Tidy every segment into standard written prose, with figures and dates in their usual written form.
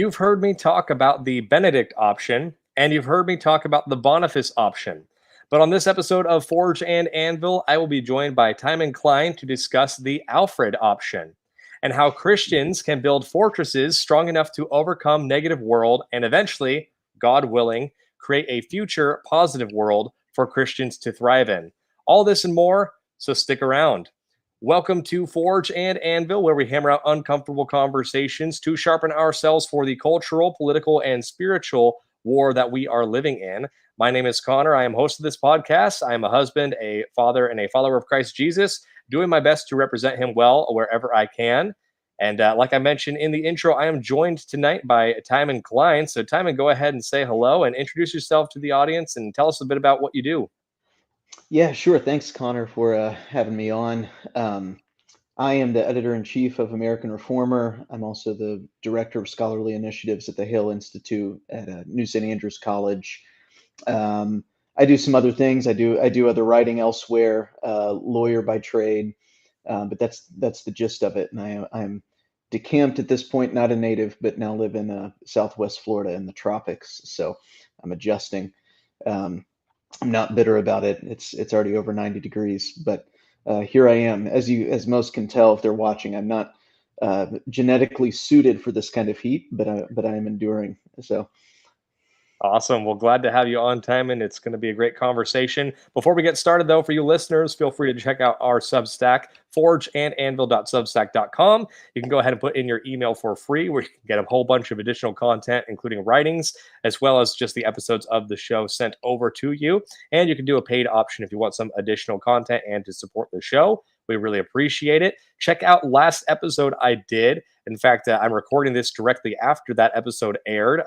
You've heard me talk about the Benedict option, and you've heard me talk about the Boniface option. But on this episode of Forge and Anvil, I will be joined by Timon Cline to discuss the Alfred option and how Christians can build fortresses strong enough to overcome negative world and eventually, God willing, create a future positive world for Christians to thrive in. All this and more, so stick around. Welcome to Forge and Anvil, where we hammer out uncomfortable conversations to sharpen ourselves for the cultural, political, and spiritual war that we are living in. My name is Connor. I am host of this podcast. I am a husband, a father, and a follower of Christ Jesus, doing my best to represent him well wherever I can. And like I mentioned in the intro, I am joined tonight by Timon Cline. So, Timon, go ahead and say hello and introduce yourself to the audience and tell us a bit about what you do. Yeah, sure. Thanks, Connor, for having me on. I am the editor-in-chief of American Reformer. I'm also the director of scholarly initiatives at the Hale Institute at New St. Andrews College. I do some other things. I do other writing elsewhere. Lawyer by trade, but that's the gist of it. And I'm decamped at this point, not a native, but now live in Southwest Florida in the tropics. So I'm adjusting. Um, I'm not bitter about it. It's already over 90 degrees, but here I am. As most can tell if they're watching, I'm not genetically suited for this kind of heat, but I am enduring. So Awesome. Well, glad to have you on, Timon. It's going to be a great conversation. Before we get started, though, for you listeners, feel free to check out our Substack, forgeandanvil.substack.com. You can go ahead and put in your email for free, where you can get a whole bunch of additional content, including writings, as well as just the episodes of the show sent over to you. And you can do a paid option if you want some additional content and to support the show. We really appreciate it. Check out last episode I did. In fact, I'm recording this directly after that episode aired.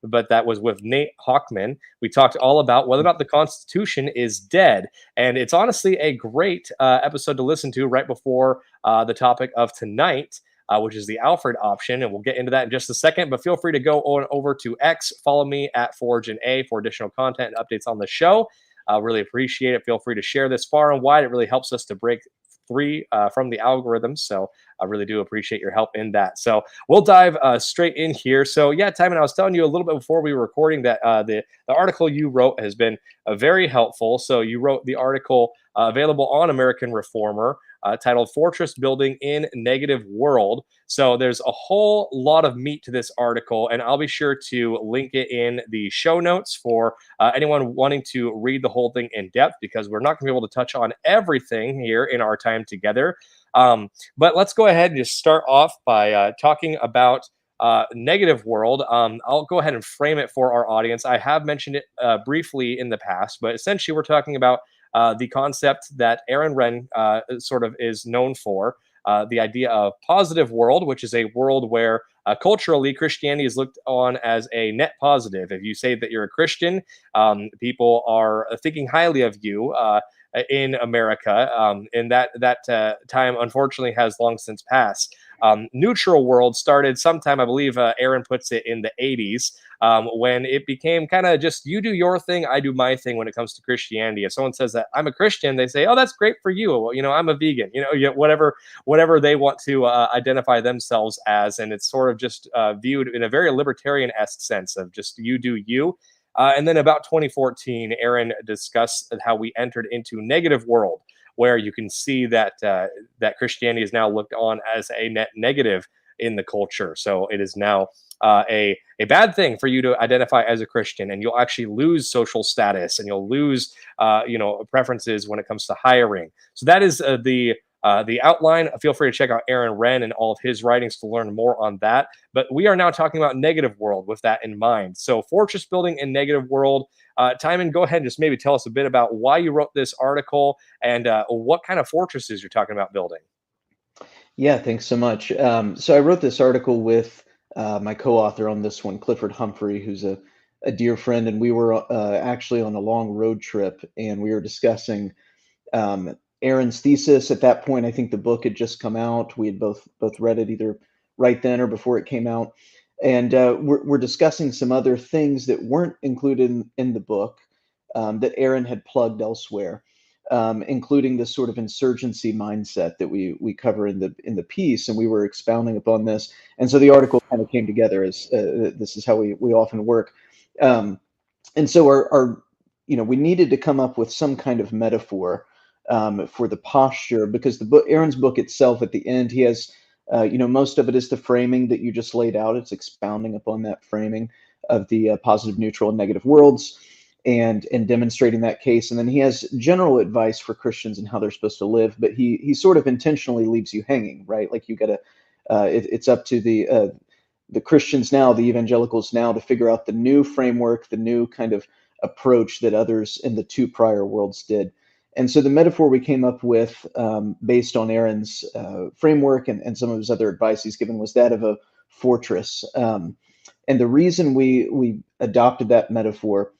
But that was with Nate Hockman. We talked all about whether or not the Constitution is dead. And it's honestly a great episode to listen to right before the topic of tonight, which is the Alfred option. And we'll get into that in just a second. But feel free to go on over to X, follow me at Forge and A for additional content and updates on the show. Really appreciate it. Feel free to share this far and wide. It really helps us to break free from the algorithm. So I really do appreciate your help in that. So we'll dive straight in here. So yeah, Timon, I was telling you a little bit before we were recording that the article you wrote has been very helpful. So you wrote the article available on American Reformer titled Fortress Building in Negative World. So there's a whole lot of meat to this article, and I'll be sure to link it in the show notes for anyone wanting to read the whole thing in depth, because we're not going to be able to touch on everything here in our time together. But let's go ahead and just start off by talking about negative world. I'll go ahead and frame it for our audience. I have mentioned it briefly in the past, but essentially we're talking about the concept that Aaron Renn sort of is known for, the idea of positive world, which is a world where culturally Christianity is looked on as a net positive. If you say that you're a Christian, people are thinking highly of you. In America, and that time unfortunately has long since passed. Neutral world started sometime, I believe Aaron puts it in the 80s, when it became kind of just you do your thing, I do my thing when it comes to Christianity. If someone says that I'm a Christian, they say, oh, that's great for you. Well, I'm a vegan, whatever they want to identify themselves as. And it's sort of just viewed in a very libertarian-esque sense of just you do you. And then about 2014, Aaron discussed how we entered into negative world, where you can see that that Christianity is now looked on as a net negative in the culture. So it is now a bad thing for you to identify as a Christian, and you'll actually lose social status, and you'll lose preferences when it comes to hiring. So that is the outline. Feel free to check out Aaron Renn and all of his writings to learn more on that. But we are now talking about negative world with that in mind. So fortress building in negative world. Timon, go ahead and just maybe tell us a bit about why you wrote this article and what kind of fortresses you're talking about building. yeah, thanks so much. So I wrote this article with my co-author on this one, Clifford Humphrey, who's a dear friend, and we were actually on a long road trip, and we were discussing Aaron's thesis. At that point, I think the book had just come out. We had both read it either right then or before it came out, and we're discussing some other things that weren't included in the book that Aaron had plugged elsewhere. including this sort of insurgency mindset that we cover in the piece, and we were expounding upon this. And so the article kind of came together as this is how we often work. Um, and so our we needed to come up with some kind of metaphor for the posture, because the book, Aaron's book itself, at the end, he has most of it is the framing that you just laid out. It's expounding upon that framing of the positive, neutral, and negative worlds, and demonstrating that case. And then he has general advice for Christians and how they're supposed to live, but he sort of intentionally leaves you hanging, right? Like you got to it's up to the Christians now, the evangelicals now, to figure out the new framework, the new kind of approach that others in the two prior worlds did. And so the metaphor we came up with, based on Aaron's framework and some of his other advice he's given, was that of a fortress. And the reason we adopted that metaphor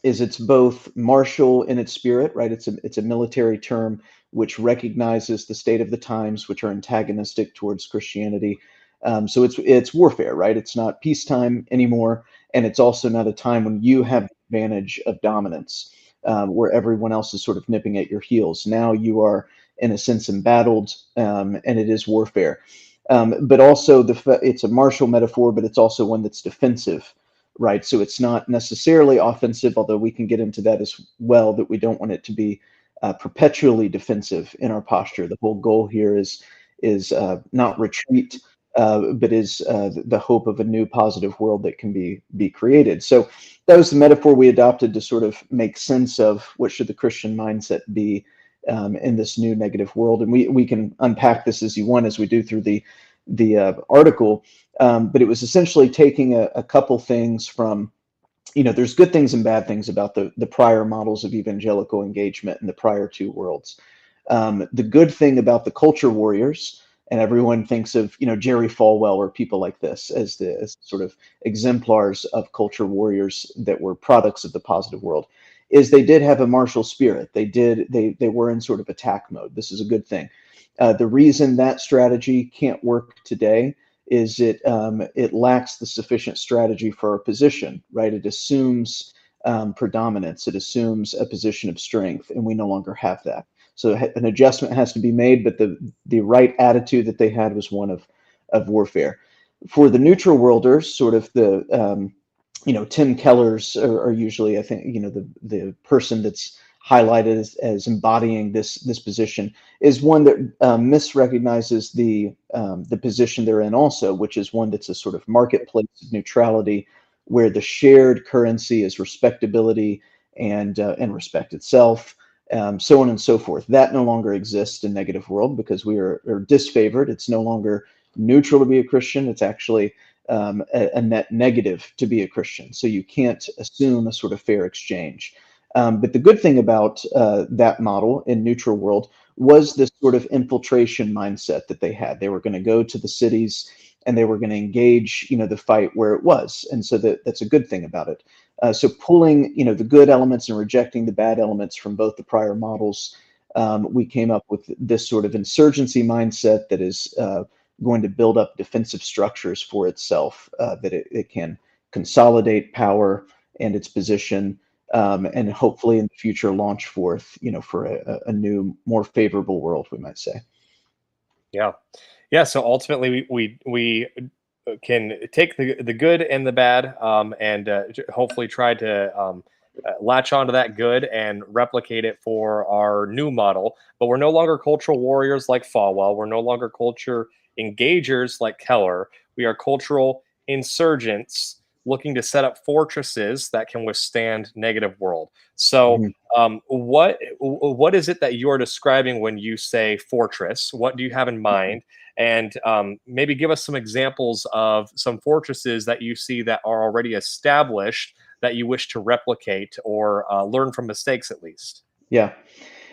is it's both martial in its spirit, right? It's a military term which recognizes the state of the times, which are antagonistic towards Christianity. So it's warfare, right? It's not peacetime anymore, and it's also not a time when you have the advantage of dominance, where everyone else is sort of nipping at your heels. Now you are, in a sense, embattled, and it is warfare. But also it's a martial metaphor, but it's also one that's defensive, right? So it's not necessarily offensive, although we can get into that as well, that we don't want it to be perpetually defensive in our posture. The whole goal here is not retreat, but is the hope of a new positive world that can be created. So that was the metaphor we adopted to sort of make sense of what should the Christian mindset be in this new negative world. And we can unpack this as you want, as we do through the article. But it was essentially taking a couple things from, there's good things and bad things about the prior models of evangelical engagement in the prior two worlds. The good thing about the culture warriors, and everyone thinks of, Jerry Falwell or people like this as sort of exemplars of culture warriors that were products of the positive world, is they did have a martial spirit. They were in sort of attack mode. This is a good thing. The reason that strategy can't work today is it lacks the sufficient strategy for our position, right? It assumes predominance. It assumes a position of strength, and we no longer have that. So an adjustment has to be made, but the right attitude that they had was one of warfare. For the neutral worlders, sort of the Tim Keller's are usually, I think, the person that's highlighted as embodying this position is one that misrecognizes the position they're in also, which is one that's a sort of marketplace of neutrality, where the shared currency is respectability and respect itself, so on and so forth. That no longer exists in negative world because we are disfavored. It's no longer neutral to be a Christian. It's actually a net negative to be a Christian. So you can't assume a sort of fair exchange. But the good thing about that model in neutral world was this sort of infiltration mindset that they had. They were going to go to the cities and they were going to engage, the fight where it was. And so that's a good thing about it. So pulling, the good elements and rejecting the bad elements from both the prior models, we came up with this sort of insurgency mindset that is going to build up defensive structures for itself, that it can consolidate power and its position, and hopefully in the future launch forth, for a new, more favorable world, we might say. Yeah. So ultimately, we can take the good and the bad, and hopefully try to latch onto that good and replicate it for our new model. But we're no longer cultural warriors like Falwell. We're no longer culture engagers like Keller. We are cultural insurgents looking to set up fortresses that can withstand negative world. So, what is it that you are describing when you say fortress? What do you have in mind? And maybe give us some examples of some fortresses that you see that are already established that you wish to replicate or learn from mistakes, at least. Yeah.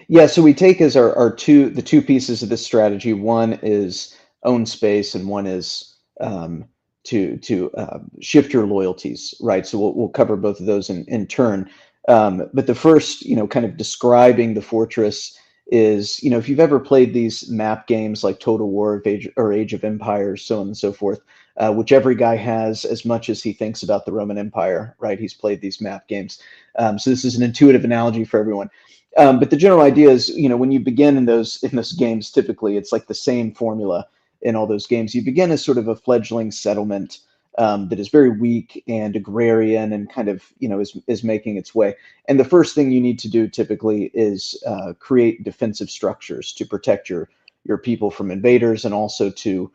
Yeah. So we take as the two pieces of this strategy. One is own space, and one is to shift your loyalties, right? So we'll cover both of those in turn. But the first, kind of describing the fortress is, if you've ever played these map games like Total War or Age of Empires, so on and so forth, which every guy has as much as he thinks about the Roman Empire, right? He's played these map games. So this is an intuitive analogy for everyone. But the general idea is, when you begin in those games, typically it's like the same formula in all those games. You begin as sort of a fledgling settlement that is very weak and agrarian and kind of, is making its way. And the first thing you need to do typically is create defensive structures to protect your people from invaders, and also to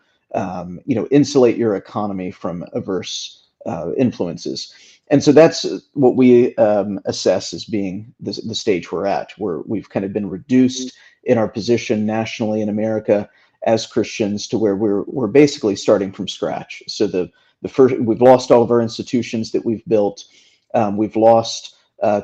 insulate your economy from adverse influences. And so that's what we assess as being the stage we're at, where we've kind of been reduced in our position nationally in America as Christians to where we're basically starting from scratch. So the first, we've lost all of our institutions that we've built. We've lost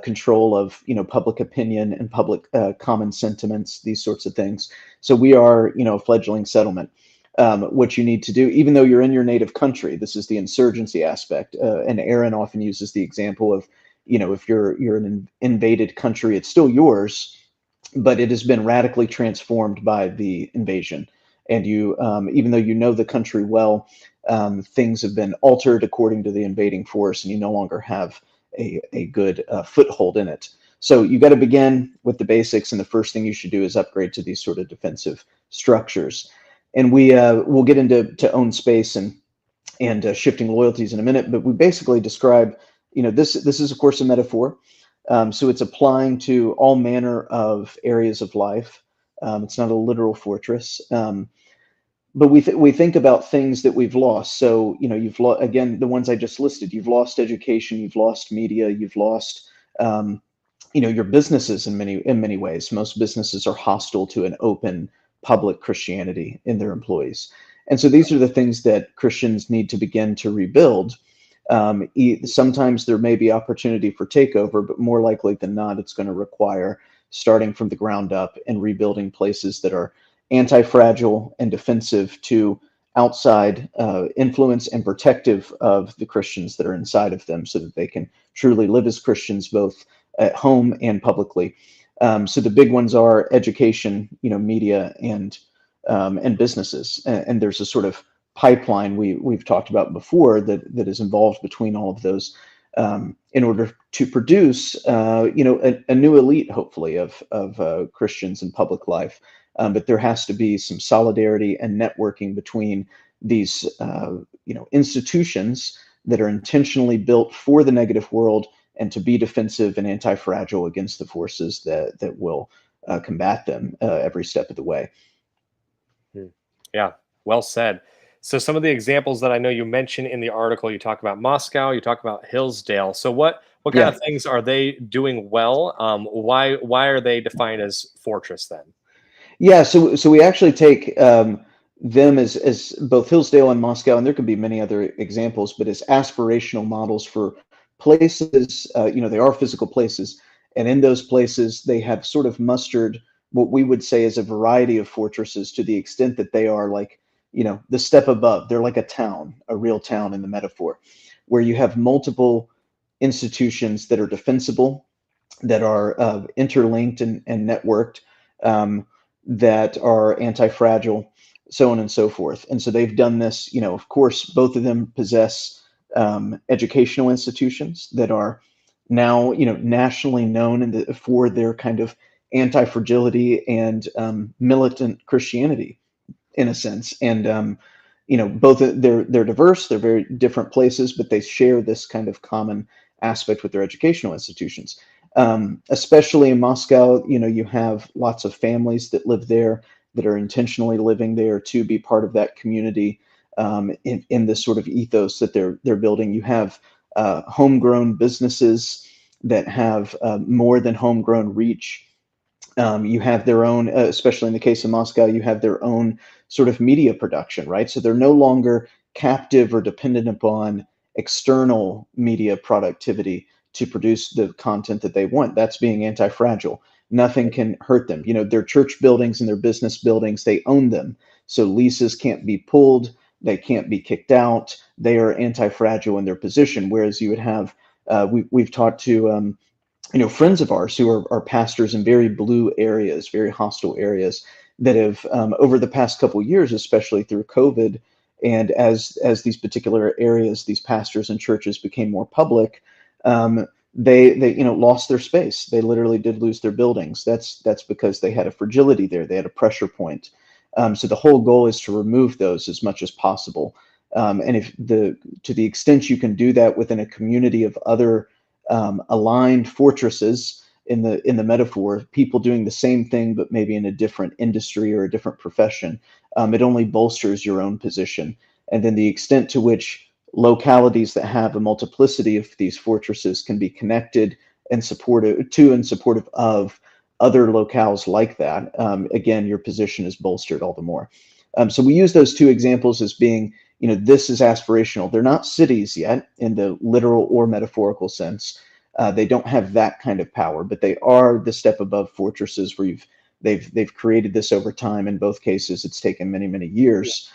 control of public opinion and public common sentiments, these sorts of things. So we are a fledgling settlement. What you need to do, even though you're in your native country, this is the insurgency aspect. And Aaron often uses the example of, if you're an invaded country, it's still yours, but it has been radically transformed by the invasion. And you, even though you know the country well, things have been altered according to the invading force, and you no longer have a good foothold in it. So you got to begin with the basics, and the first thing you should do is upgrade to these sort of defensive structures. And we'll get into own space and shifting loyalties in a minute, but we basically describe, this is of course a metaphor. So it's applying to all manner of areas of life. It's not a literal fortress. But we think about things that we've lost. So, you've lost, again, the ones I just listed. You've lost education, you've lost media, you've lost, your businesses in many ways. Most businesses are hostile to an open public Christianity in their employees. And so these are the things that Christians need to begin to rebuild. Sometimes there may be opportunity for takeover, but more likely than not, it's going to require starting from the ground up and rebuilding places that are anti-fragile and defensive to outside influence, and protective of the Christians that are inside of them, so that they can truly live as Christians both at home and publicly. So the big ones are education, media, and businesses. And there's a sort of pipeline we've talked about before that is involved between all of those, in order to produce, a new elite, hopefully, of Christians in public life. But there has to be some solidarity and networking between these, institutions that are intentionally built for the negative world, and to be defensive and anti-fragile against the forces that will combat them every step of the way. Yeah, well said. So some of the examples that I know you mentioned in the article, you talk about Moscow, you talk about Hillsdale. So what kind Yeah. of things are they doing well? Why are they defined as fortress then? Yeah, so we actually take them as both Hillsdale and Moscow, and there could be many other examples, but as aspirational models for places. They are physical places, and in those places, they have sort of mustered what we would say is a variety of fortresses, to the extent that they are like, the step above. They're like a town, a real town in the metaphor, where you have multiple institutions that are defensible, that are interlinked and networked, that are anti-fragile, so on and so forth. And so they've done this. Of course, both of them possess educational institutions that are now, nationally known for their kind of anti-fragility and militant Christianity, in a sense. And both they're diverse. They're very different places, but they share this kind of common aspect with their educational institutions. Especially in Moscow, you have lots of families that live there, that are intentionally living there to be part of that community, in this sort of ethos that they're building. You have homegrown businesses that have more than homegrown reach. You have their own, especially in the case of Moscow, you have their own sort of media production, right? So they're no longer captive or dependent upon external media productivity to produce the content that they want. That's being anti-fragile. Nothing can hurt them. Their church buildings and their business buildings, they own them. So leases can't be pulled. They can't be kicked out. They are anti-fragile in their position. Whereas you would have, we've talked to, friends of ours who are pastors in very blue areas, very hostile areas, that have, over the past couple of years, especially through COVID, and as these particular areas, these pastors and churches became more public, they lost their space. They literally did lose their buildings. That's because they had a fragility there. They had a pressure point. So the whole goal is to remove those as much as possible. And if to the extent you can do that within a community of other aligned fortresses, in the metaphor, people doing the same thing but maybe in a different industry or a different profession, it only bolsters your own position. And then the extent to which localities that have a multiplicity of these fortresses can be connected and supportive to and supportive of other locales like that, again, your position is bolstered all the more. So we use those two examples as being, this is aspirational. They're not cities yet in the literal or metaphorical sense. They don't have that kind of power, but they are the step above fortresses where they've created this over time. In both cases, it's taken many, many years.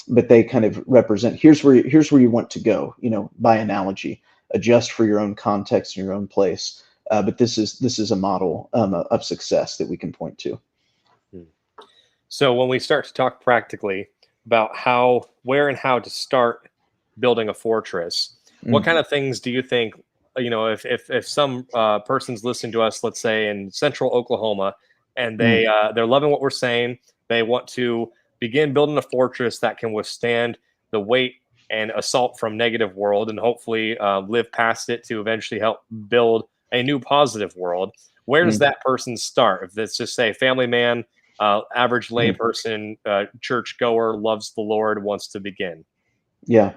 But they kind of represent, here's where you want to go, by analogy, adjust for your own context and your own place. But this is a model of success that we can point to. So when we start to talk practically about where and how to start building a fortress, what kind of things do you think, if some person's listening to us, let's say in central Oklahoma, and they're loving what we're saying, they want to begin building a fortress that can withstand the weight and assault from negative world, and hopefully live past it to eventually help build a new positive world. Where does that person start? If it's just say family man, average lay person, church goer, loves the Lord, wants to begin. Yeah.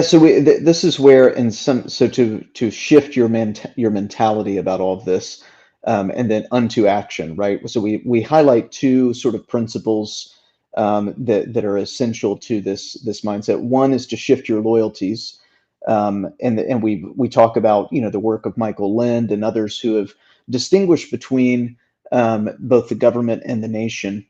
So this is where, to shift your mentality about all of this, and then unto action, right? So we highlight two sort of principles that are essential to this mindset. One is to shift your loyalties, and we talk about the work of Michael Lind and others who have distinguished between both the government and the nation,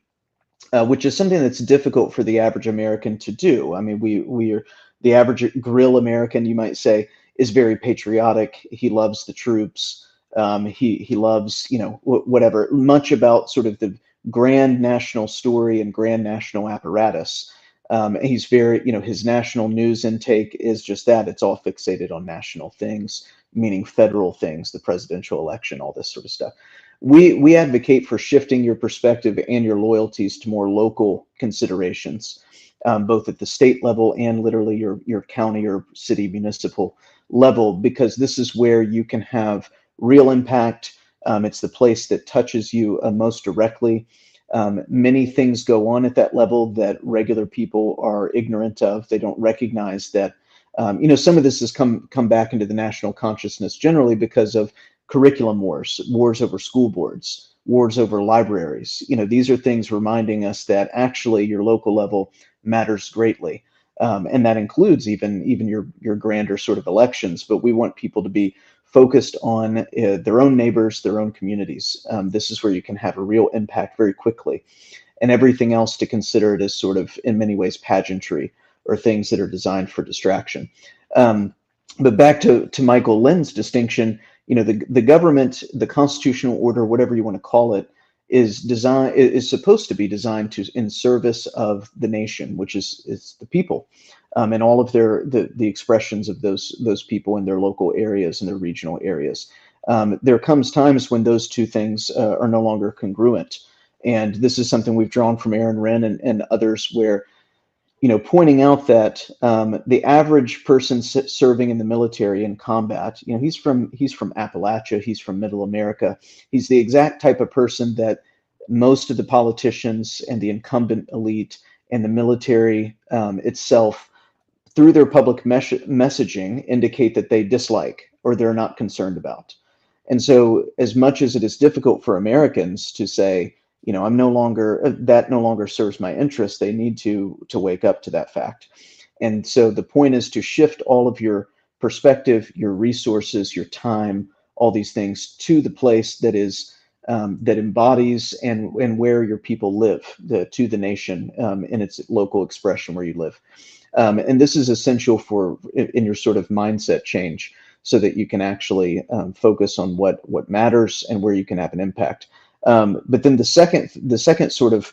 which is something that's difficult for the average American to do. I mean, we are the average grill American, you might say, is very patriotic. He loves the troops. He loves, whatever, much about sort of the grand national story and grand national apparatus. He's very, his national news intake is just that. It's all fixated on national things, meaning federal things, the presidential election, all this sort of stuff. We advocate for shifting your perspective and your loyalties to more local considerations, both at the state level and literally your county or city municipal level, because this is where you can have real impact. It's the place that touches you most directly. Many things go on at that level that regular people are ignorant of. They don't recognize that. Some of this has come back into the national consciousness generally because of curriculum wars over school boards, wars over libraries. These are things reminding us that actually your local level matters greatly. And that includes even your grander sort of elections. But we want people to be focused on their own neighbors, their own communities. This is where you can have a real impact very quickly. And everything else to consider it as sort of, in many ways, pageantry or things that are designed for distraction. But back to Michael Lind's distinction, the government, the constitutional order, whatever you want to call it, is supposed to be designed in service of the nation, which is the people, and all of the expressions of those people in their local areas and their regional areas. There comes times when those two things are no longer congruent, and this is something we've drawn from Aaron Wrenn and others, where pointing out that the average person serving in the military in combat, he's from Appalachia, he's from Middle America. He's the exact type of person that most of the politicians and the incumbent elite and the military itself, through their public messaging, indicate that they dislike or they're not concerned about. And so, as much as it is difficult for Americans to say, I'm no longer serves my interest, they need to wake up to that fact. And so the point is to shift all of your perspective, your resources, your time, all these things to the place that is that embodies and where your people live, to the nation in its local expression where you live. And this is essential in your sort of mindset change, so that you can actually focus on what matters and where you can have an impact. But then the second sort of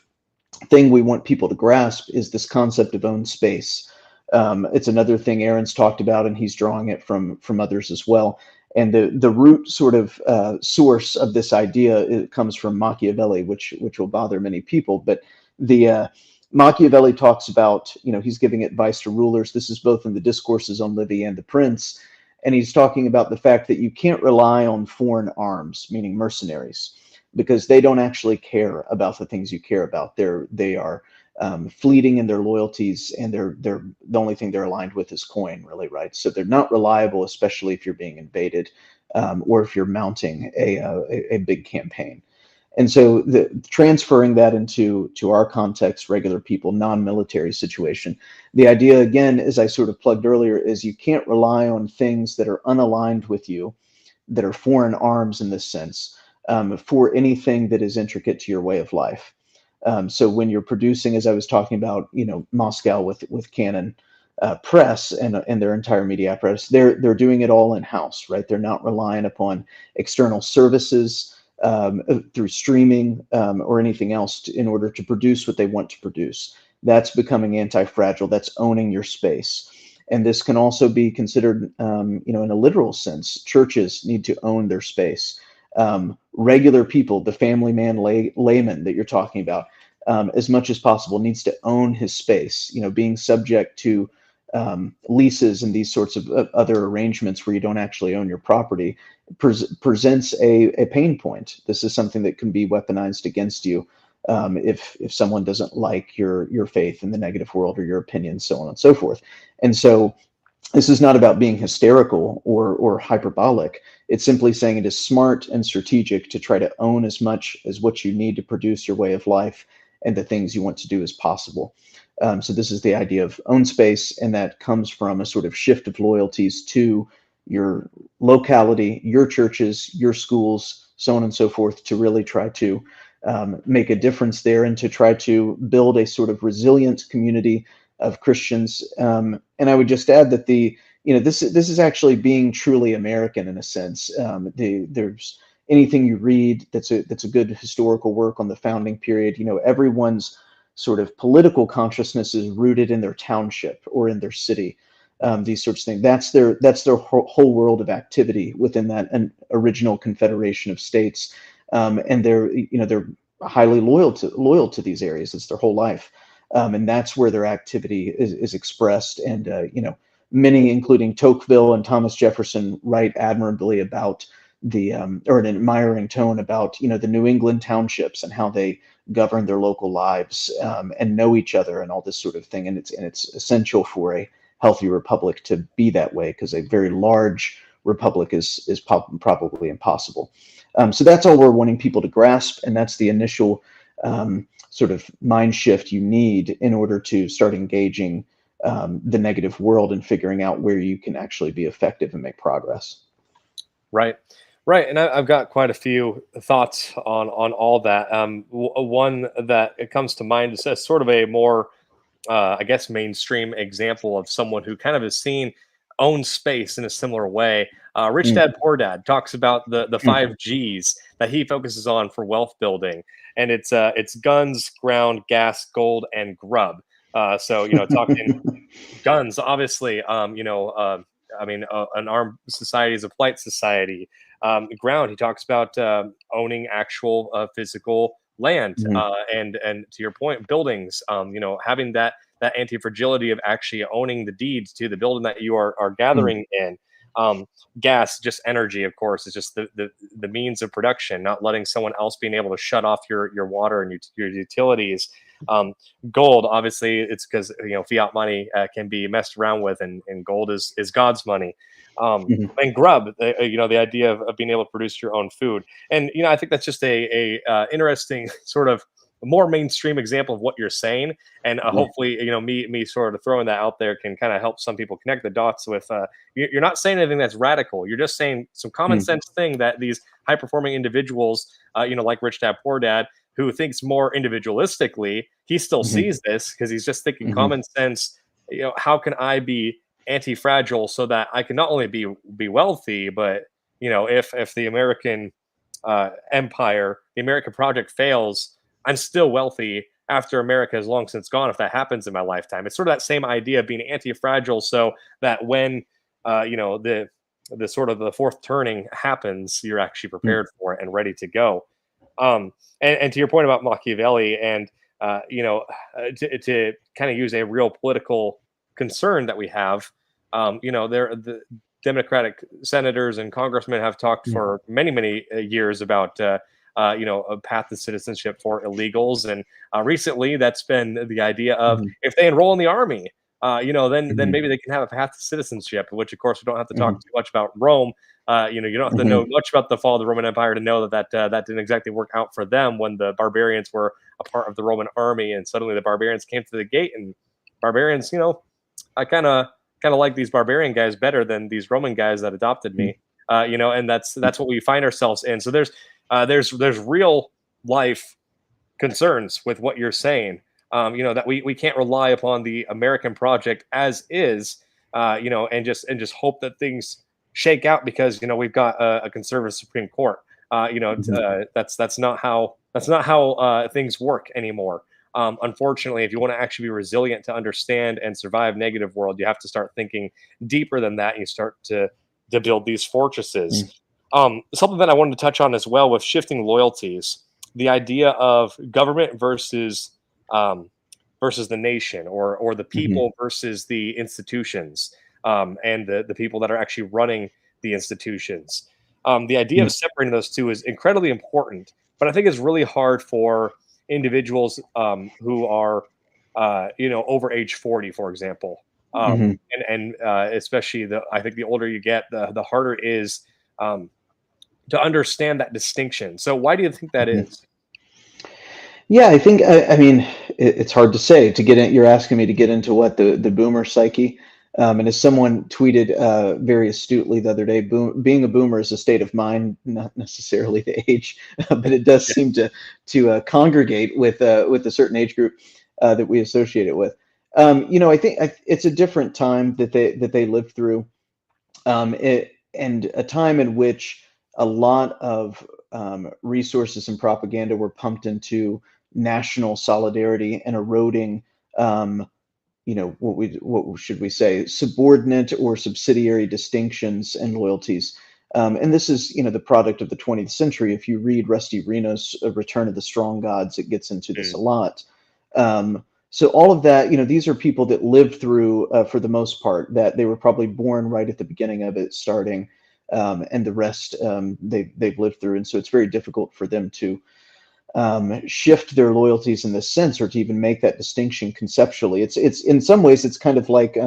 thing we want people to grasp is this concept of own space. It's another thing Aaron's talked about, and he's drawing it from others as well. And the root sort of source of this idea, it comes from Machiavelli, which will bother many people. But the Machiavelli talks about, he's giving advice to rulers. This is both in the Discourses on Livy and the Prince. And he's talking about the fact that you can't rely on foreign arms, meaning mercenaries, because they don't actually care about the things you care about. They are fleeting in their loyalties, and they're the only thing they're aligned with is coin, really, right? So they're not reliable, especially if you're being invaded, or if you're mounting a big campaign. And so transferring that into our context, regular people, non-military situation, the idea, again, as I sort of plugged earlier, is you can't rely on things that are unaligned with you, that are foreign arms in this sense, for anything that is intricate to your way of life. So when you're producing, as I was talking about, Moscow with Canon Press and their entire media apparatus, they're doing it all in house, right? They're not relying upon external services, through streaming, or anything else in order to produce what they want to produce. That's becoming anti-fragile. That's owning your space. And this can also be considered, in a literal sense. Churches need to own their space. Regular people, the family man, layman that you're talking about, as much as possible, needs to own his space. Being subject to leases and these sorts of other arrangements where you don't actually own your property presents a pain point. This is something that can be weaponized against you, if someone doesn't like your faith in the negative world or your opinions, so on and so forth. And so this is not about being hysterical or hyperbolic. It's simply saying it is smart and strategic to try to own as much as what you need to produce your way of life and the things you want to do as possible. So this is the idea of own space, and that comes from a sort of shift of loyalties to your locality, your churches, your schools, so on and so forth, to really try to make a difference there and to try to build a sort of resilient community of Christians. And I would just add that this is actually being truly American in a sense. There's anything you read that's a good historical work on the founding period. Everyone's sort of political consciousness is rooted in their township or in their city. These sorts of things. That's their whole world of activity within that original confederation of states, and they're highly loyal to these areas. It's their whole life, and that's where their activity is expressed. And many, including Tocqueville and Thomas Jefferson, write admirably about or an admiring tone about the New England townships and how they govern their local lives, and know each other and all this sort of thing. And it's essential for a healthy republic to be that way, because a very large republic is probably impossible. So that's all we're wanting people to grasp, and that's the initial sort of mind shift you need in order to start engaging the negative world and figuring out where you can actually be effective and make progress. Right. Right. And I've got quite a few thoughts on all that. One that it comes to mind is a sort of a more, I guess, mainstream example of someone who kind of has seen own space in a similar way. Rich Mm, Dad Poor Dad talks about the mm, five G's that he focuses on for wealth building, and it's guns, ground, gas, gold, and grub. So talking guns, obviously. An armed society is a polite society. Ground, he talks about owning actual physical land, mhm, and to your point, buildings. Having that anti-fragility of actually owning the deeds to the building that you are mm, gathering in. Um, Gas, just energy, of course, is just the means of production, not letting someone else being able to shut off your water and your utilities. Um, Gold, obviously, it's because fiat money can be messed around with, and gold is God's money. mhm. And grub, the idea of being able to produce your own food. And I think that's just a interesting sort of more mainstream example of what you're saying. And Yeah. hopefully, me sort of throwing that out there can kind of help some people connect the dots with. You're not saying anything that's radical. You're just saying some common Mm, sense thing that these high performing individuals, like Rich Dad Poor Dad, who thinks more individualistically, he still mhm, sees this because he's just thinking mhm, common sense. How can I be anti-fragile so that I can not only be wealthy, but if the American empire, the American project fails, I'm still wealthy after America is long since gone. If that happens in my lifetime, it's sort of that same idea of being anti-fragile, so that when the the sort of the fourth turning happens, you're actually Mm, prepared for it and ready to go. And to your point about Machiavelli, and to kind of use a real political concern that we have, there the Democratic senators and congressmen have talked mm, for many years about a path to citizenship for illegals, and recently that's been the idea of mhm, if they enroll in the army, then mhm, maybe they can have a path to citizenship. Which of course we don't have to talk mhm, too much about Rome. You don't have to know mhm, much about the fall of the Roman Empire to know that didn't exactly work out for them when the barbarians were a part of the Roman army, and suddenly the barbarians came to the gate, and barbarians, I kind of like these barbarian guys better than these Roman guys that adopted mhm, me. And that's what we find ourselves in. So there's real life concerns with what you're saying. That we can't rely upon the American project as is, and just hope that things shake out because we've got a conservative Supreme Court. mhm, That's not how things work anymore. Unfortunately, if you want to actually be resilient to understand and survive negative world, you have to start thinking deeper than that. You start to build these fortresses. mhm, Something that I wanted to touch on as well with shifting loyalties, the idea of government um, versus the nation, or the mhm, people versus the institutions, and the people that are actually running the institutions. The idea mhm, of separating those two is incredibly important, but I think it's really hard for individuals who are over age 40, for example. mhm, And especially I think the older you get, the harder it is um, to understand that distinction. So why do you think that mhm. is? Yeah, I think I mean it's hard to say to get in. You're asking me to get into what the boomer psyche, and as someone tweeted very astutely the other day, being a boomer is a state of mind, not necessarily the age, but it does Yeah. seem to congregate with a certain age group that we associate it with. I think it's a different time that they lived through, and a time in which a lot of resources and propaganda were pumped into national solidarity and eroding, um, what should we say, subordinate or subsidiary distinctions and loyalties. And this is, the product of the 20th century. If you read Rusty Reno's Return of the Strong Gods, it gets into this Mm, a lot. So all of that, these are people that lived through, for the most part, that they were probably born right at the beginning of it starting, and the rest they've lived through, and so it's very difficult for them to shift their loyalties in this sense, or to even make that distinction conceptually. It's in some ways it's kind of like,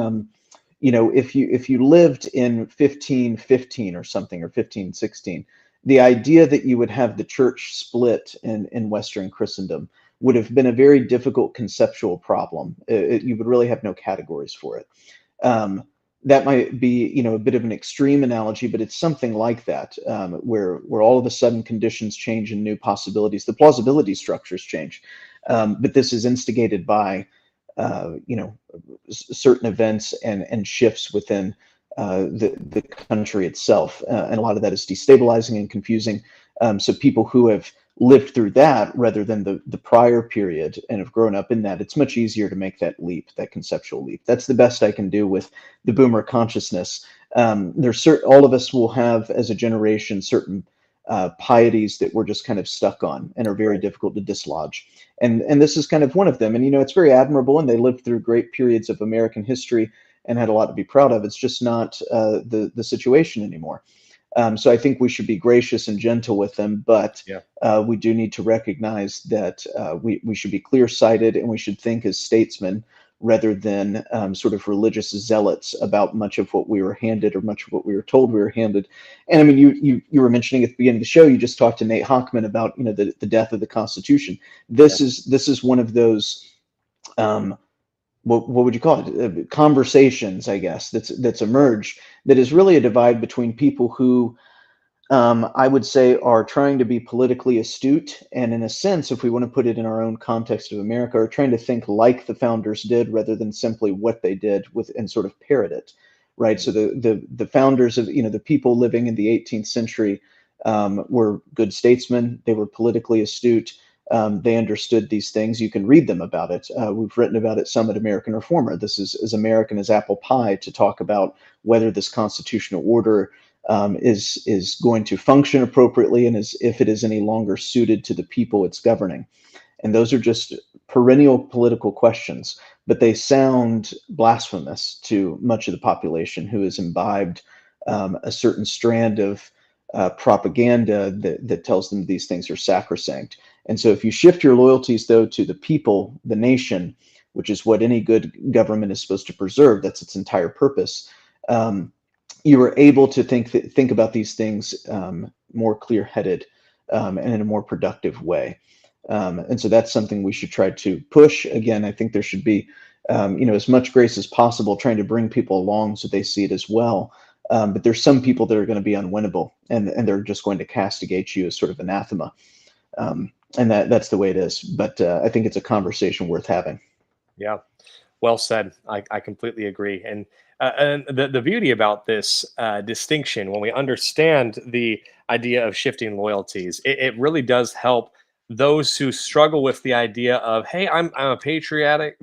if you lived in 1515 or something, or 1516, the idea that you would have the church split in Western Christendom would have been a very difficult conceptual problem. You would really have no categories for it. Um, that might be, a bit of an extreme analogy, but it's something like that, where all of a sudden conditions change and new possibilities, the plausibility structures change. But this is instigated by, certain events and shifts within the country itself, and a lot of that is destabilizing and confusing. So people who have lived through that rather than the prior period and have grown up in that, it's much easier to make that leap, that conceptual leap. That's the best I can do with the boomer consciousness. All of us will have, as a generation, certain pieties that we're just kind of stuck on and are very right. difficult to dislodge. And this is kind of one of them. And it's very admirable, and they lived through great periods of American history and had a lot to be proud of. It's just not the situation anymore. So I think we should be gracious and gentle with them, but Yeah. we do need to recognize that we should be clear sighted, and we should think as statesmen rather than sort of religious zealots about much of what we were handed, or much of what we were told we were handed. And I mean, you were mentioning at the beginning of the show, you just talked to Nate Hockman about the death of the Constitution. Yeah. This is one of those. What would you call it? Conversations, I guess, that's emerged, that is really a divide between people who, I would say, are trying to be politically astute, and in a sense, if we want to put it in our own context of America, are trying to think like the founders did rather than simply what they did with, and sort of parrot it, right? Mm, So the founders of, the people living in the 18th century, were good statesmen. They were politically astute. They understood these things. You can read them about it. We've written about it some at American Reformer. This is as American as apple pie to talk about whether this constitutional order is going to function appropriately, and is if it is any longer suited to the people it's governing. And those are just perennial political questions, but they sound blasphemous to much of the population who has imbibed a certain strand of propaganda that tells them these things are sacrosanct. And so if you shift your loyalties, though, to the people, the nation, which is what any good government is supposed to preserve, that's its entire purpose, you are able to think about these things more clear-headed and in a more productive way. And so that's something we should try to push. Again, I think there should be, as much grace as possible, trying to bring people along so they see it as well. But there's some people that are going to be unwinnable, and they're just going to castigate you as sort of anathema. And that's the way it is. But I think it's a conversation worth having. Yeah. Well said. I completely agree. And the beauty about this distinction, when we understand the idea of shifting loyalties, it really does help those who struggle with the idea of, hey, I'm a patriotic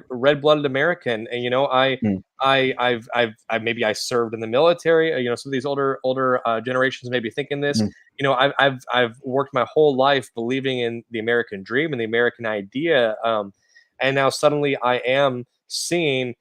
red-blooded American, and Mm, I maybe I served in the military. Some of these older generations may be thinking this. mm, I've worked my whole life believing in the American dream and the American idea. And now suddenly I am seeing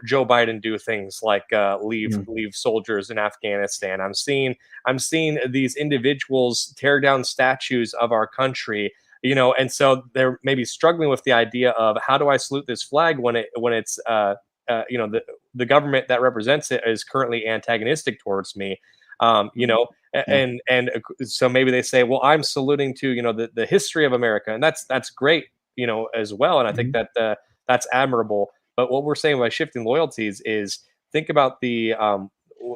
Joe Biden do things like leave mm, leave soldiers in Afghanistan. I'm seeing these individuals tear down statues of our country. And so they're maybe struggling with the idea of, how do I salute this flag when it's the government that represents it is currently antagonistic towards me. um, you mm. know Yeah. so maybe they say, well, I'm saluting to the history of America, and that's great, as well. And I think Mhm, that that's admirable. But what we're saying by shifting loyalties is, think about the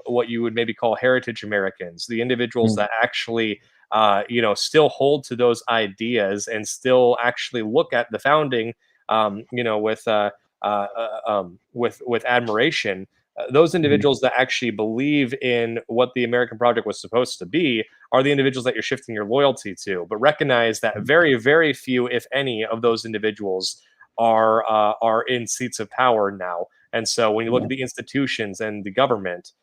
what you would maybe call heritage Americans, the individuals mm, that actually still hold to those ideas and still actually look at the founding with admiration. Those mhm, individuals that actually believe in what the American project was supposed to be are the individuals that you're shifting your loyalty to. But recognize that mm. very, very few, if any, of those individuals are in seats of power now. And so when you look Yeah. at the institutions and the government,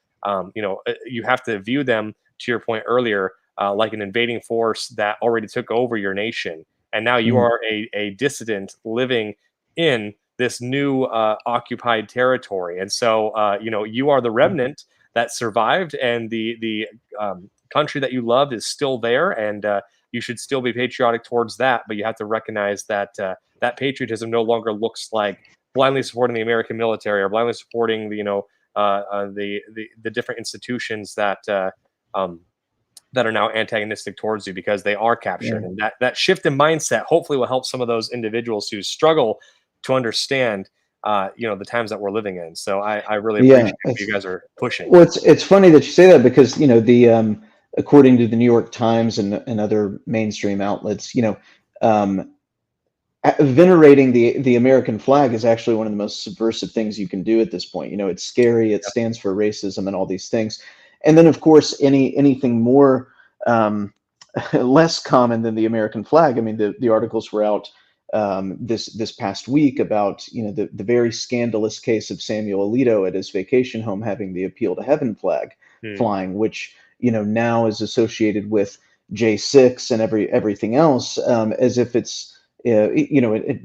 you have to view them, to your point earlier, like an invading force that already took over your nation, and now you Mm, are a dissident living in this new occupied territory. And so you are the mm, remnant that survived, and the country that you loved is still there, and you should still be patriotic towards that. But you have to recognize that that patriotism no longer looks like blindly supporting the American military, or blindly supporting the different institutions um, that are now antagonistic towards you because they are captured. yeah. And that shift in mindset hopefully will help some of those individuals who struggle to understand the times that we're living in. So I really Yeah. appreciate what you guys are pushing. Well, it's funny that you say that, because the according to the New York Times and other mainstream outlets, um, venerating the American flag is actually one of the most subversive things you can do at this point. It's scary. It Yep. stands for racism and all these things. And then, of course, anything more less common than the American flag. I mean, the articles were out this past week about the very scandalous case of Samuel Alito at his vacation home having the Appeal to Heaven flag Hmm. flying, which now is associated with J6 and everything else, as if it's it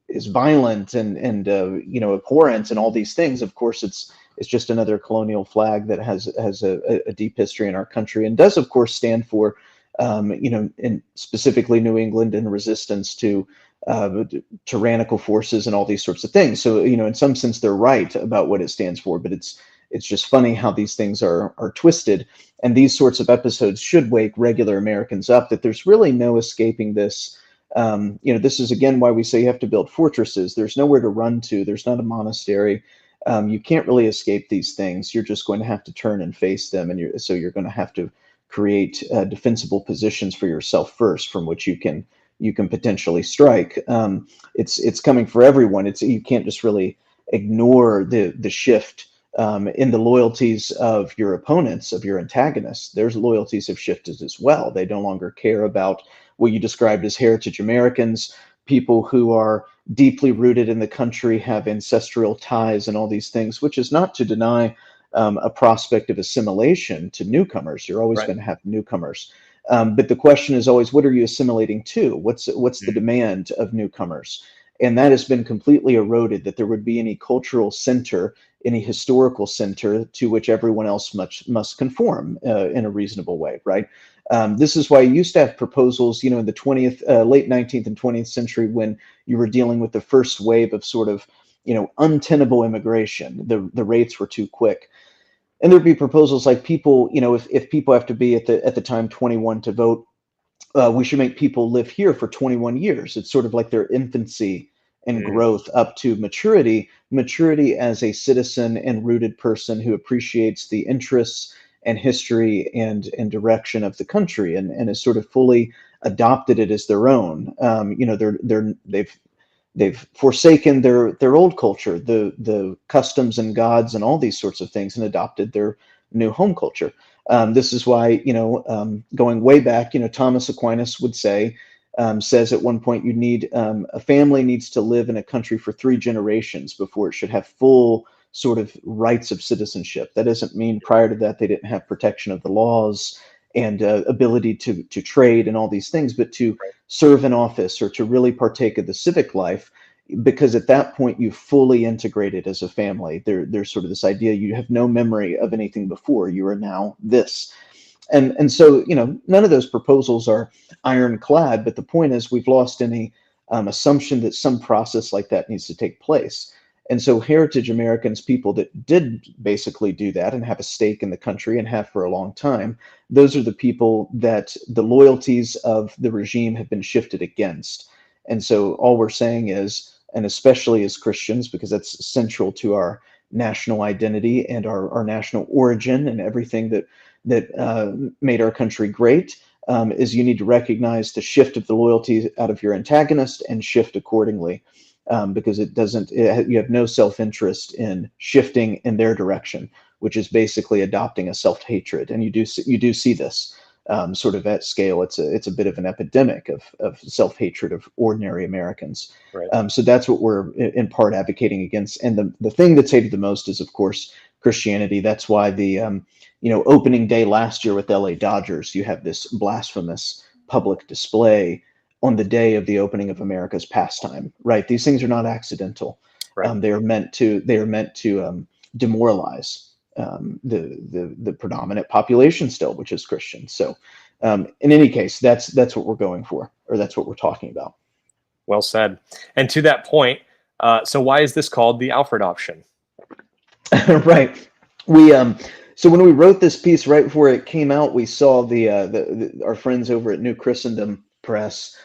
is violent and abhorrent and all these things. Of course, it's just another colonial flag that has a deep history in our country, and does, of course, stand for in specifically New England and resistance to tyrannical forces and all these sorts of things. So in some sense, they're right about what it stands for, but it's just funny how these things are twisted. And these sorts of episodes should wake regular Americans up that there's really no escaping this. This is again why we say you have to build fortresses. There's nowhere to run to. There's not a monastery. You can't really escape these things. You're just going to have to turn and face them, and you're going to have to create defensible positions for yourself first, from which you can potentially strike. It's coming for everyone. You can't just really ignore the shift in the loyalties of your opponents, of your antagonists. Their loyalties have shifted as well. They no longer care about what you described as heritage Americans, people who are deeply rooted in the country, have ancestral ties, and all these things. Which is not to deny a prospect of assimilation to newcomers. You're always Right. going to have newcomers. But the question is always, what are you assimilating to? What's the Mm. demand of newcomers? And that has been completely eroded, that there would be any cultural center, any historical center to which everyone else must conform in a reasonable way, right? This is why you used to have proposals, in the late 19th and 20th century, when you were dealing with the first wave of sort of, untenable immigration. The rates were too quick, and there'd be proposals like people, if people have to be at the time 21 to vote, we should make people live here for 21 years. It's sort of like their infancy and Mm. growth up to maturity as a citizen and rooted person who appreciates the interests and history and direction of the country, and has sort of fully adopted it as their own. They've forsaken their old culture, the customs and gods and all these sorts of things, and adopted their new home culture. This is why, going way back, Thomas Aquinas would says at one point, you need a family needs to live in a country for 3 generations before it should have full sort of rights of citizenship. That doesn't mean prior to that they didn't have protection of the laws and ability to trade and all these things, but to Right. serve in office or to really partake of the civic life, because at that point you fully integrated as a family. There's sort of this idea you have no memory of anything before. You are now this. And so, none of those proposals are ironclad, but the point is we've lost any assumption that some process like that needs to take place. And so heritage Americans, people that did basically do that and have a stake in the country and have for a long time, those are the people that the loyalties of the regime have been shifted against. And so all we're saying is, and especially as Christians, because that's central to our national identity and our national origin and everything that made our country great, is you need to recognize the shift of the loyalty out of your antagonist and shift accordingly, because you have no self-interest in shifting in their direction, which is basically adopting a self-hatred. And you do see this sort of at scale. It's a bit of an epidemic of self-hatred of ordinary Americans. Right. So that's what we're in part advocating against. And the thing that's hated the most is, of course, Christianity. That's why the opening day last year with LA Dodgers, you have this blasphemous public display on the day of the opening of America's pastime. Right? These things are not accidental. Right. They are meant to demoralize the predominant population still, which is Christian. So, in any case, that's what we're going for, or that's what we're talking about. Well said. And to that point, so why is this called the Alfred option? Right. We So when we wrote this piece right before it came out, we saw our friends over at New Christendom Press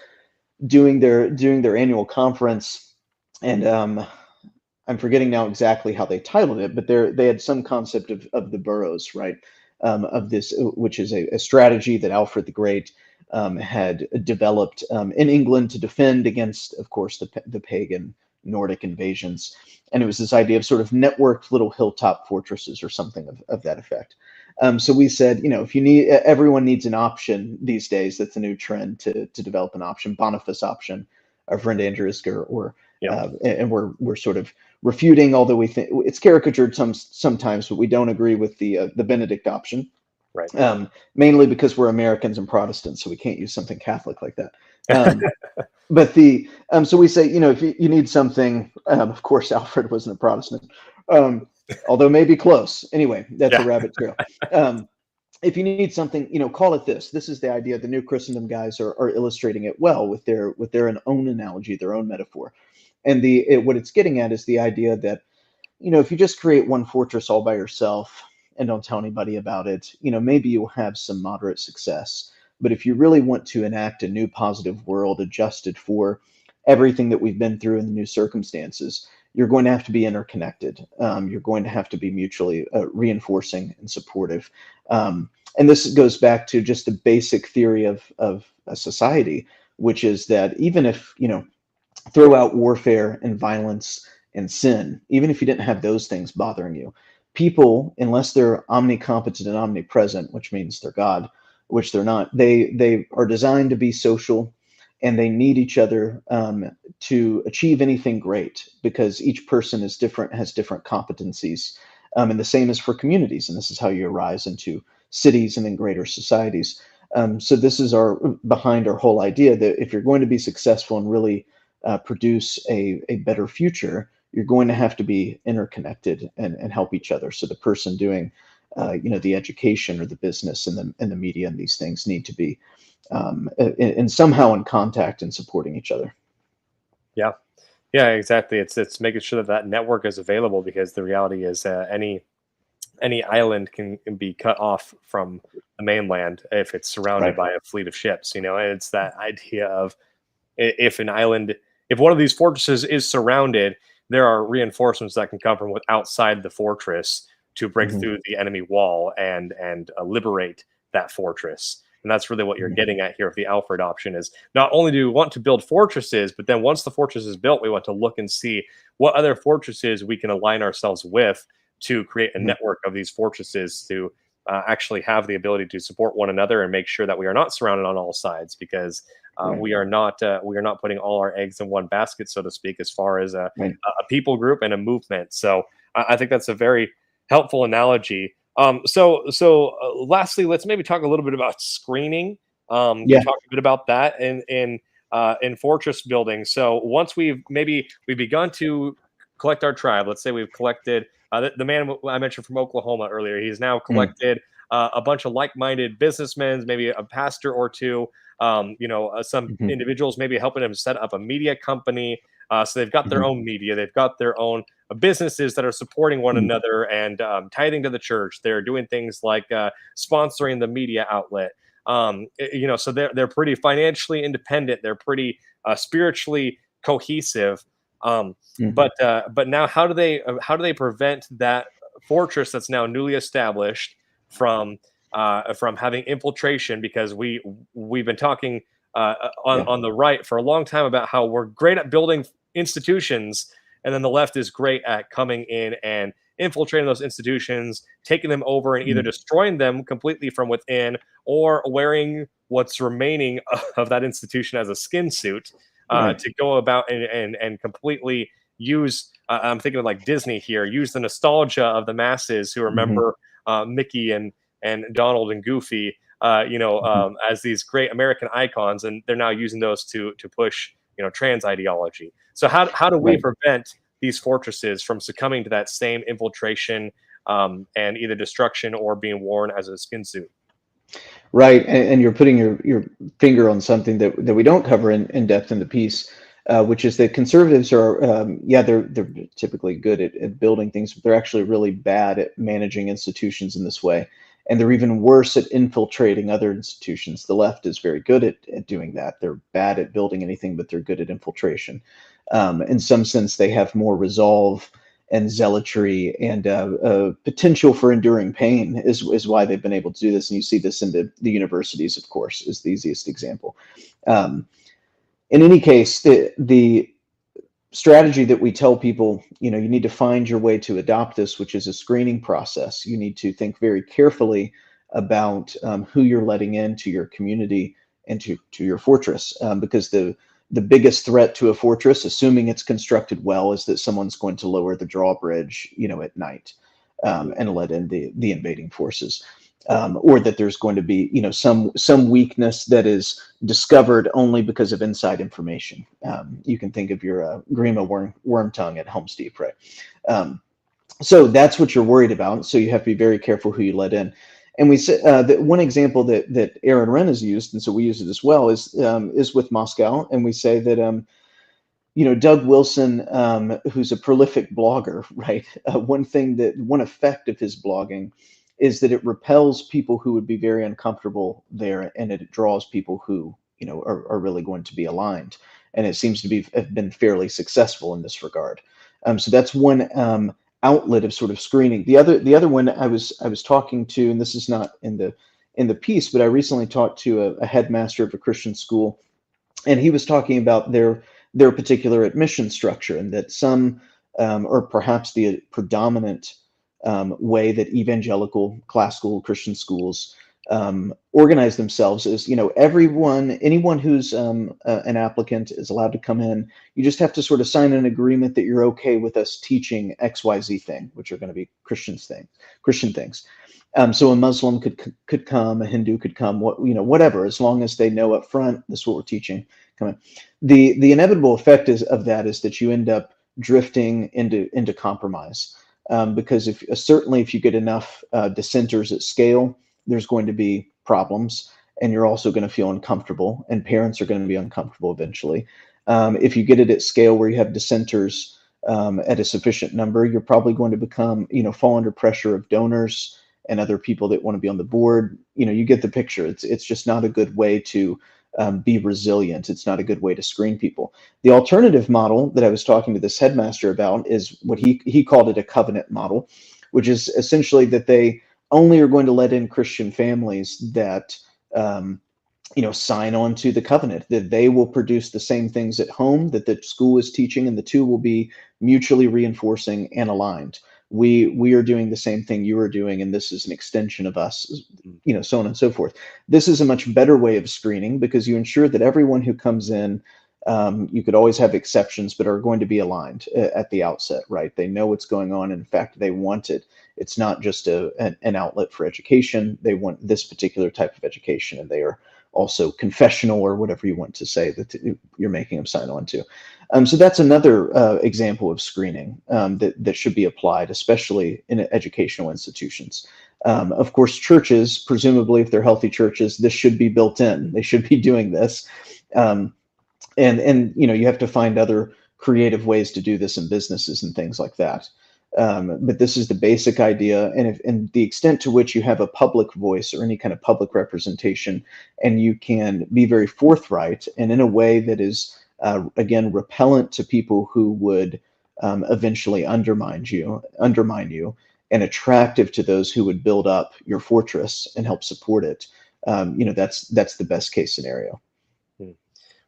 doing their annual conference, and I'm forgetting now exactly how they titled it, but they had some concept of the boroughs, right? Of this, which is a strategy that Alfred the Great had developed in England to defend against, of course, the pagan Nordic invasions. And it was this idea of sort of networked little hilltop fortresses or something of that effect. So we said, if everyone needs an option these days. That's a new trend to develop an option. Boniface option, our friend Andrew Isker, and we're sort of refuting, although we think it's caricatured sometimes, but we don't agree with the Benedict option. Right. Mainly because we're Americans and Protestants, so we can't use something Catholic like that. But so we say, if you need something, of course, Alfred wasn't a Protestant, although maybe close. Anyway, that's a rabbit trail. If you need something, call it this. This is the idea. The New Christendom guys are illustrating it well with their own analogy, their own metaphor. And what it's getting at is the idea that, if you just create one fortress all by yourself and don't tell anybody about it, maybe you'll have some moderate success. But if you really want to enact a new positive world adjusted for everything that we've been through in the new circumstances, you're going to have to be interconnected. You're going to have to be mutually reinforcing and supportive. And this goes back to just the basic theory of a society, which is that even if, throw out warfare and violence and sin, even if you didn't have those things bothering you, people, unless they're omnicompetent and omnipresent, which means they're God, which they're not, they are designed to be social, and they need each other to achieve anything great, because each person is different, has different competencies. And the same is for communities, and this is how you arise into cities and then greater societies. So this is our behind our whole idea that if you're going to be successful and really produce a better future, you're going to have to be interconnected and help each other. So the person doing the education or the business and the media and these things need to be and somehow in contact and supporting each other. Yeah. Yeah, exactly. It's making sure that that network is available, because the reality is any island can be cut off from the mainland if it's surrounded Right. by a fleet of ships. And it's that idea of, if an island, if one of these fortresses is surrounded, there are reinforcements that can come from outside the fortress to break Hmm. through the enemy wall and liberate that fortress. And that's really what you're Hmm. getting at here with the Alfred option, is not only do we want to build fortresses, but then once the fortress is built, we want to look and see what other fortresses we can align ourselves with to create a Hmm. network of these fortresses to actually have the ability to support one another and make sure that we are not surrounded on all sides, because Right. we are not putting all our eggs in one basket, so to speak, as far as Right. a people group and a movement. So I think that's a very helpful analogy. So lastly, let's maybe talk a little bit about screening. You Yeah. talked a bit about that in fortress building. So once we've begun to collect our tribe. Let's say we've collected the man I mentioned from Oklahoma earlier. He's now Mm. collected a bunch of like-minded businessmen, maybe a pastor or two. Some Mhm. individuals maybe helping him set up a media company. So they've got their Mhm. own media, they've got their own businesses that are supporting one Mm. another and tithing to the church. They're doing things like sponsoring the media outlet. So they're pretty financially independent. They're pretty spiritually cohesive. Um, Mhm. but now, how do they prevent that fortress that's now newly established from having infiltration? Because we've been talking Yeah. on the right for a long time about how we're great at building institutions, and then the left is great at coming in and infiltrating those institutions, taking them over, and either Mhm. destroying them completely from within, or wearing what's remaining of that institution as a skin suit Right. to go about and completely use. I'm thinking of like Disney here. Use the nostalgia of the masses who Mhm. remember Mickey and Donald and Goofy, Mhm. as these great American icons, and they're now using those to push trans ideology. So how do we Right. prevent these fortresses from succumbing to that same infiltration and either destruction or being worn as a skin suit? Right. And you're putting your finger on something that we don't cover in depth in the piece, which is that conservatives are, yeah, they're typically good at building things, but they're actually really bad at managing institutions in this way. And they're even worse at infiltrating other institutions. The left is very good at doing that. They're bad at building anything, but they're good at infiltration. In some sense, they have more resolve and zealotry and potential for enduring pain is why they've been able to do this. And you see this in the universities, of course, is the easiest example. Um, in any case, the strategy that we tell people, you need to find your way to adopt this, which is a screening process. You need to think very carefully about who you're letting into your community and to your fortress, because the biggest threat to a fortress, assuming it's constructed well, is that someone's going to lower the drawbridge, at night, and let in the invading forces. Or that there's going to be, some weakness that is discovered only because of inside information. You can think of your Grima worm tongue at Helm's Deep, right? Um, so that's what you're worried about. So you have to be very careful who you let in. And we said that one example that Aaron Wren has used, and so we use it as well, is with Moscow. And we say that Doug Wilson, who's a prolific blogger, right? One effect of his blogging is that it repels people who would be very uncomfortable there, and it draws people who are really going to be aligned. And it seems to have been fairly successful in this regard. So that's one outlet of sort of screening. The other one I was talking to, and this is not in the piece, but I recently talked to a headmaster of a Christian school, and he was talking about their particular admission structure, and that some or perhaps the predominant way that evangelical classical Christian schools organize themselves is, anyone who's an applicant is allowed to come in. You just have to sort of sign an agreement that you're okay with us teaching XYZ thing, which are going to be Christian things. So a Muslim could come, a Hindu could come, whatever, as long as they know up front, this is what we're teaching. Come in. The inevitable effect of that is that you end up drifting into compromise, because certainly if you get enough dissenters at scale, there's going to be problems, and you're also going to feel uncomfortable, and parents are going to be uncomfortable eventually. If you get it at scale where you have dissenters at a sufficient number, you're probably going to fall under pressure of donors and other people that want to be on the board. You get the picture. It's just not a good way to be resilient. It's not a good way to screen people. The alternative model that I was talking to this headmaster about is what he called it a covenant model, which is essentially that they only are going to let in Christian families that sign on to the covenant, that they will produce the same things at home that the school is teaching, and the two will be mutually reinforcing and aligned. We are doing the same thing you are doing, and this is an extension of us, so on and so forth. This is a much better way of screening, because you ensure that everyone who comes in, you could always have exceptions, but are going to be aligned at the outset, right? They know what's going on. In fact, they want it. It's not just an outlet for education. They want this particular type of education, and they are also confessional, or whatever you want to say that you're making them sign on to. So that's another example of screening that should be applied, especially in educational institutions. Of course, churches, presumably, if they're healthy churches, this should be built in. They should be doing this. And you have to find other creative ways to do this in businesses and things like that. But this is the basic idea, and the extent to which you have a public voice or any kind of public representation, and you can be very forthright and in a way that is, again, repellent to people who would eventually undermine you, and attractive to those who would build up your fortress and help support it. That's the best case scenario.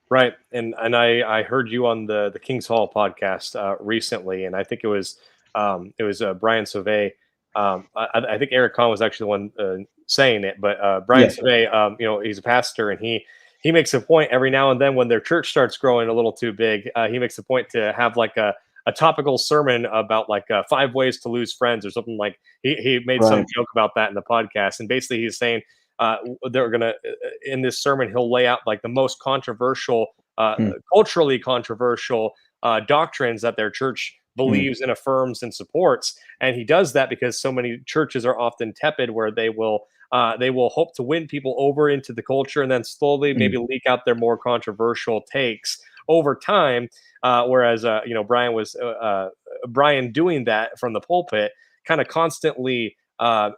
Right, and I heard you on the King's Hall podcast recently, and I think it was Brian Sauvé. I think Eric Kahn was actually the one saying it, but Brian Sauvé, he's a pastor, and he makes a point every now and then when their church starts growing a little too big. He makes a point to have like a topical sermon about like 5 ways to lose friends or something. Like he made some joke about that in the podcast, and basically he's saying they're gonna in this sermon he'll lay out like the most controversial, culturally controversial doctrines that their church believes and affirms and supports, and he does that because so many churches are often tepid, where they will hope to win people over into the culture and then slowly maybe leak out their more controversial takes over time. Whereas Brian doing that from the pulpit kind of constantly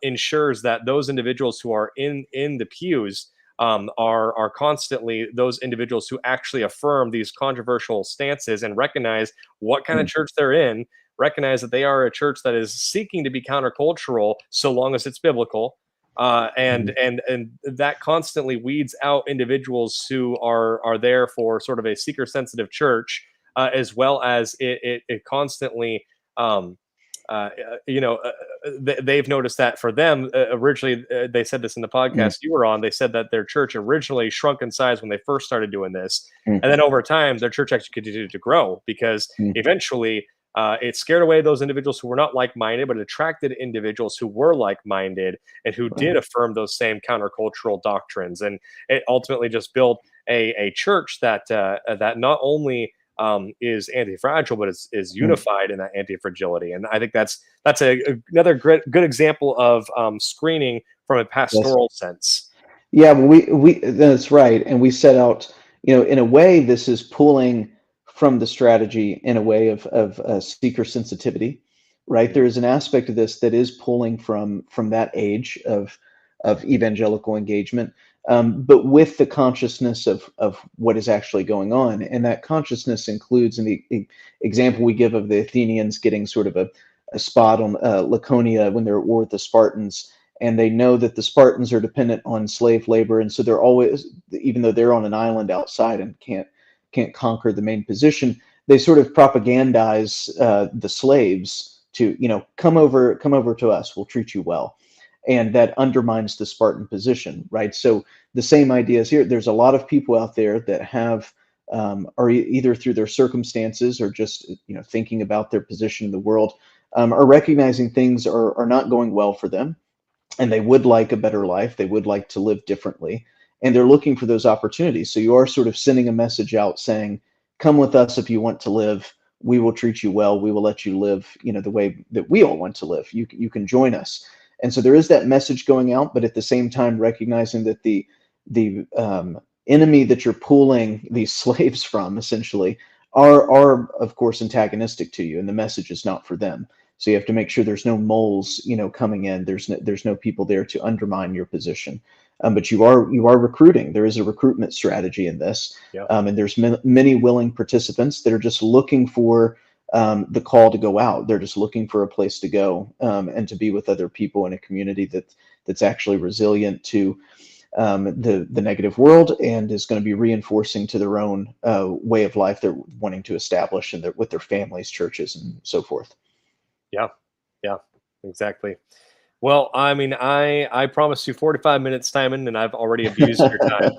ensures that those individuals who are in the pews are constantly those individuals who actually affirm these controversial stances and recognize what kind of church they're in, recognize that they are a church that is seeking to be countercultural so long as it's biblical, and that constantly weeds out individuals who are there for sort of a seeker sensitive church, as well as it constantly they've noticed that for them originally, they said this in the podcast you were on, they said that their church originally shrunk in size when they first started doing this, and then over time their church actually continued to grow because eventually it scared away those individuals who were not like-minded, but it attracted individuals who were like-minded and who did affirm those same countercultural doctrines, and it ultimately just built a church that not only is anti-fragile, but is unified in that anti-fragility. And I think that's another good example of screening from a pastoral sense. Yeah, we that's right. And we set out, in a way, this is pulling from the strategy in a way of seeker sensitivity, right? There is an aspect of this that is pulling from that age of evangelical engagement. But with the consciousness of what is actually going on. And that consciousness includes, in the example we give of the Athenians getting sort of a spot on Laconia when they're at war with the Spartans, and they know that the Spartans are dependent on slave labor, and so they're always, even though they're on an island outside and can't conquer the main position, they sort of propagandize the slaves to, come over to us, we'll treat you well. and that undermines the Spartan position, right? So the same idea is here. There's a lot of people out there that have are either through their circumstances or just thinking about their position in the world, are recognizing things are not going well for them, and they would like a better life. They would like to live differently, and they're looking for those opportunities. So you are sort of sending a message out saying, "Come with us if you want to live. We will treat you well. We will let you live, the way that we all want to live. You can join us." And so there is that message going out, but at the same time recognizing that the enemy that you're pulling these slaves from essentially are of course antagonistic to you, and the message is not for them. So you have to make sure there's no moles, coming in. There's no people there to undermine your position. But you are recruiting. There is a recruitment strategy in this, Yeah. and there's many willing participants that are just looking for the call to go out. They're just looking for a place to go, and to be with other people in a community that's actually resilient to the negative world, and is going to be reinforcing to their own way of life they're wanting to establish with their families, churches, and so forth. Yeah. Yeah. Exactly. Well, I mean, I promised you 45 minutes, Timon, and I've already abused your time.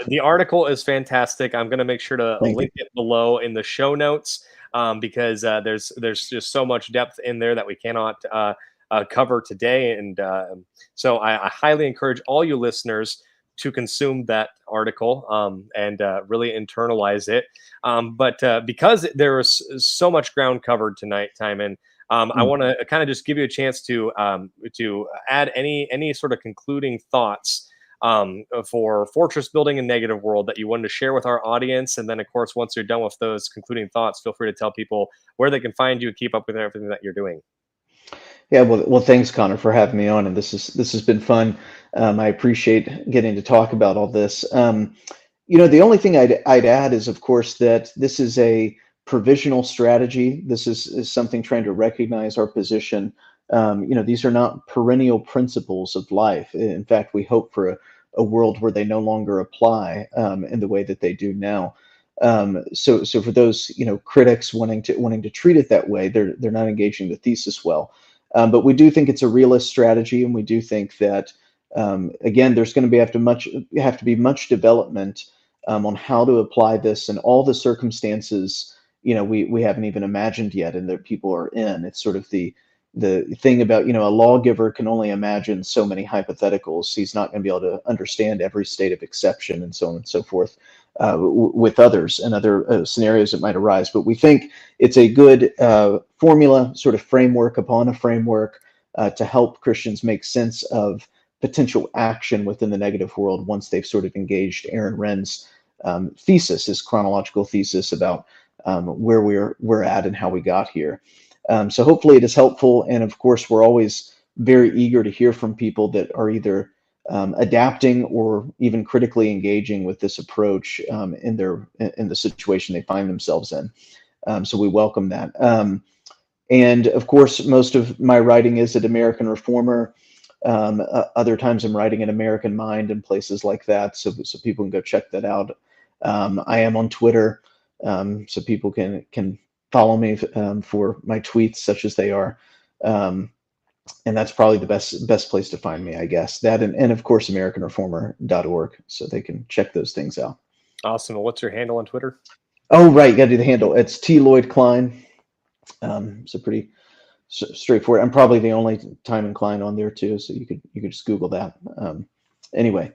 The article is fantastic. I'm going to make sure to Thank you. link it below in the show notes, because there's just so much depth in there that we cannot cover today. And so I highly encourage all you listeners to consume that article, and really internalize it. But because there is so much ground covered tonight, Timon, I Mm. want to kind of just give you a chance to add any sort of concluding thoughts for fortress building and negative world that you wanted to share with our audience. And then, of course, once you're done with those concluding thoughts, feel free to tell people where they can find you and keep up with everything that you're doing. Yeah, well, thanks, Connor, for having me on, and this has been fun. I appreciate getting to talk about all this. The only thing I'd add is, of course, that this is a provisional strategy. This is something trying to recognize our position. These are not perennial principles of life. In fact, we hope for a world where they no longer apply in the way that they do now. So for those critics wanting to treat it that way, they're not engaging the thesis well. But we do think it's a realist strategy, and we do think that again, there's going to have to be much development on how to apply this and all the circumstances we haven't even imagined yet, and that people are in. It's sort of the thing about a lawgiver can only imagine so many hypotheticals. He's not going to be able to understand every state of exception and so on and so forth with others and other scenarios that might arise. But we think it's a good formula, sort of framework upon a framework to help Christians make sense of potential action within the negative world once they've sort of engaged Aaron Wren's thesis, his chronological thesis about where we're at and how we got here. So hopefully it is helpful, and of course we're always very eager to hear from people that are either adapting or even critically engaging with this approach in the situation they find themselves in. So we welcome that. And of course, most of my writing is at American Reformer. Other times I'm writing at American Mind and places like that, so people can go check that out. I am on Twitter, so people can follow me for my tweets, such as they are. And that's probably the best place to find me, I guess. That and of course AmericanReformer.org, so they can check those things out. Awesome. Well, what's your handle on Twitter? Oh, right, you got to do the handle. It's T Lloyd Cline. So pretty straightforward. I'm probably the only Timon Cline on there too, so you could just Google that. Anyway.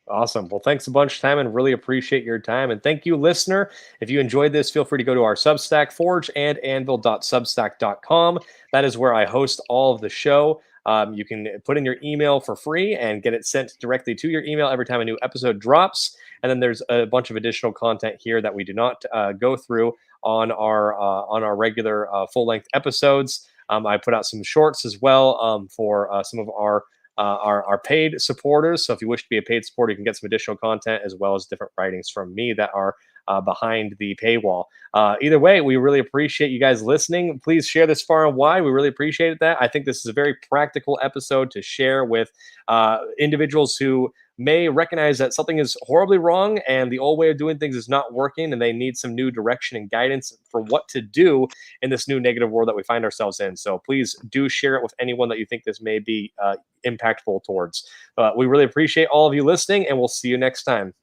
Awesome. Well, thanks a bunch, Timon. Really appreciate your time. And thank you, listener. If you enjoyed this, feel free to go to our Substack, forgeandanvil.substack.com. That is where I host all of the show. You can put in your email for free and get it sent directly to your email every time a new episode drops. And then there's a bunch of additional content here that we do not go through on our regular full-length episodes. I put out some shorts as well for some of our paid supporters. So if you wish to be a paid supporter, you can get some additional content as well as different writings from me that are behind the paywall. Either way, we really appreciate you guys listening. Please share this far and wide. We really appreciate that. I think this is a very practical episode to share with individuals who may recognize that something is horribly wrong and the old way of doing things is not working, and they need some new direction and guidance for what to do in this new negative world that we find ourselves in. So please do share it with anyone that you think this may be impactful towards. We really appreciate all of you listening, and we'll see you next time.